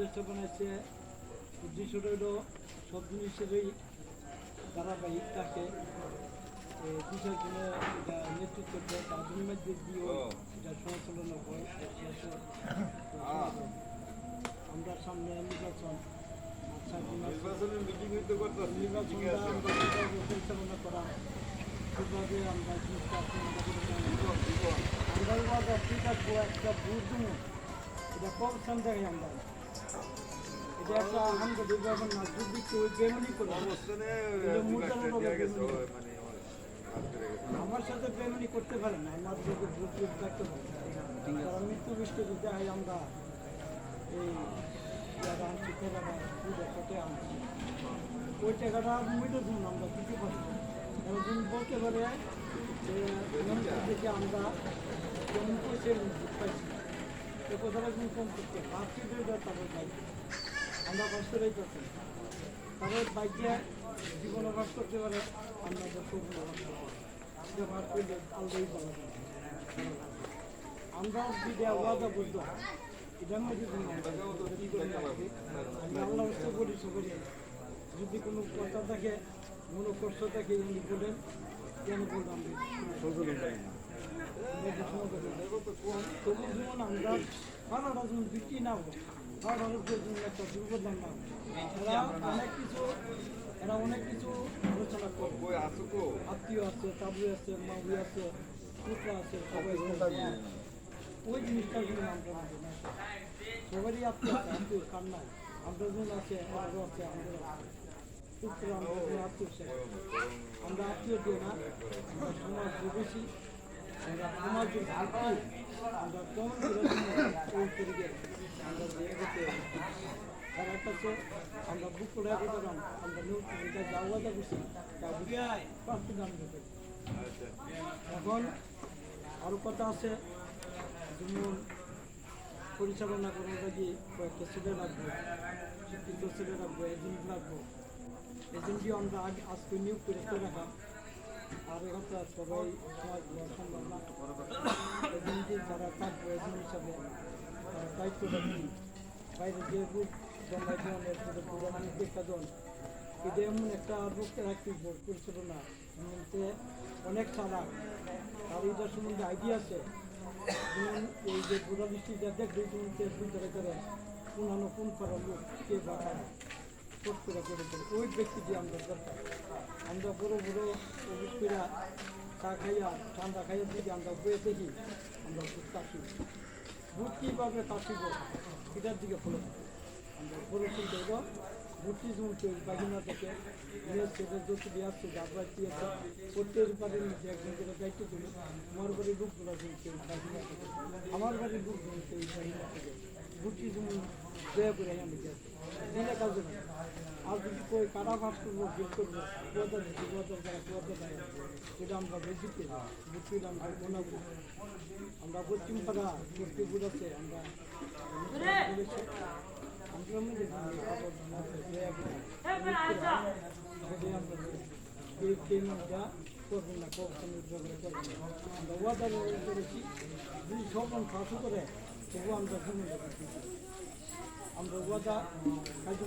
উপদেষ্টা বানাইছে, উদ্দেশ্যটা হলো সব জিনিসেরই ধারাবাহিক থাকে, বিশেষ জন্য এটা নেতৃত্ব দেয়, তার মধ্যে দিয়েও এটা সঞ্চালনা হয়। আমরা সামনে নির্বাচন, নির্বাচনটা আমরা পরিচালনা করা, সেভাবে আমরা জিনিসটা আমরা ঠিক আছে একটা ভোট দেবো, এটা কমসান জায়গায় আমরা এটা একটা আমাদের নির্বাচন না, যদি কেউ বেমনি করে আমার সাথে বেমনি করতে পারে না, আমার যদি ভোট থাকতে পারে তারা মৃত্যু বৃষ্টি যদি হয় আমরা এই টাকা আনছি টাকাটা কোটে আনছি, ওই টাকাটা মিটে ধরুন আমরা দিতে পারি। একজন বলতে পারে যে থেকে আমরা যেমন পয়সা পাইছি এ কথাটা কিন্তু কম করতে ভাবছি তারপর দায়িত্ব আমরা কষ্ট পাচ্ছি, তারপর বাইকে জীবন অভাব করতে পারে, আমরা সবুজ অভাব করতে ভাগ করলে আলাদাই বলা যায়। আমরা যদি আলাদা বুঝতে এটার মধ্যে আমি আল্লাহ বলি সবাই যদি কোনো কথা থাকে কোনো কষ্ট থাকে উনি বলেন কেন বললাম তবু যেমন আমরা সারাটা যেমন বিক্রি না হোক, সারাটার জন্য একটা দুর্ঘটনা না হোক, এরা অনেক কিছু আলোচনা করে, আত্মীয় আছে, তাবু আছে, মাবু আছে, পুত্র আছে, সবাই ওই জিনিসটার জন্য আমরা সবারই আত্মীয় আছে, আত্মীয় কার নাই আমরা যেমন আছে আমারও আছে, আমাদের পুত্র আমরা আত্মীয় আমরা আত্মীয় দিয়ে না, আমরা সমাজ বেশি, আমরা সমাজের আমরা কমন ওই তরিকে আমরা তার একটা আমরা বুক করে করতাম, আমরা যাওয়া করছি পাঁচটি দাম দিতে। এখন আরও কথা আছে, যেমন পরিচালনা করার লাগে কয়েকটা ছেলে রাখবো, শিক্ষিত ছেলে রাখবো, এজেন্ট রাখবো, এজেন্টটিও আমরা আজকে নিয়োগ করে রাখা, আর এখন সবাই সমাজ সম্ভব না, এজেন্টটি যারা থাকবো এজেন্ট হিসাবে দায়িত্ব রাখি, বাইরে যে রূপ জন্মাই ধরনের পৌরাণিক একটা জন, এটা এমন একটা রূপ রাখতে পরিচালনা মধ্যে অনেক চালাক, তার এইটার সম্বন্ধে আইডিয়া আছে, যেমন এই যে বুড়া বৃষ্টি যা দেখবে ধরে করে পুনানো কোন পাড়ার লোক কে বাঁচা করে ওই ব্যক্তিটি আমরা দরকার। আমরা বড়ো বড়ো অভিজ্ঞরা চা খাইয়া ঠান্ডা খাইয়া দিকে আমরা বয়ে দেখি, আমরা ভোট তাকি ভোট কীভাবে তাকিব এটার দিকে ফলো আমরা বড়ো চিন্তা দেব, ভোটটি যেমন কেউ বাগিনা থেকে মেয়ের ছেলে যত দিয়ে আসছে যাত্রা দিয়েছে প্রত্যেক বাড়ির মধ্যে একজন করে দায়িত্ব দিল, আমার বাড়ির লোকগুলো যেমন কেউ বাগিনা থেকে, আমার বাড়ির লোক যেমন কেউ বাগিনা থেকে, ভোটটি যেমন দয়া করে আমি দিলে কাজে না। আর যদি কই কারা ভাস করবো বিল করবো সেটা আমরা বেশি পেয়ে বুঝতে আমরা বানাবো, আমরা পশ্চিম পাড়া বস্তি বুঝাচ্ছে আমরা করবেন না আমরা ওয়াদার করেছি, যদি সবন ফাঁসু করে তবু আমরা আমরা ওয়াদা কাজে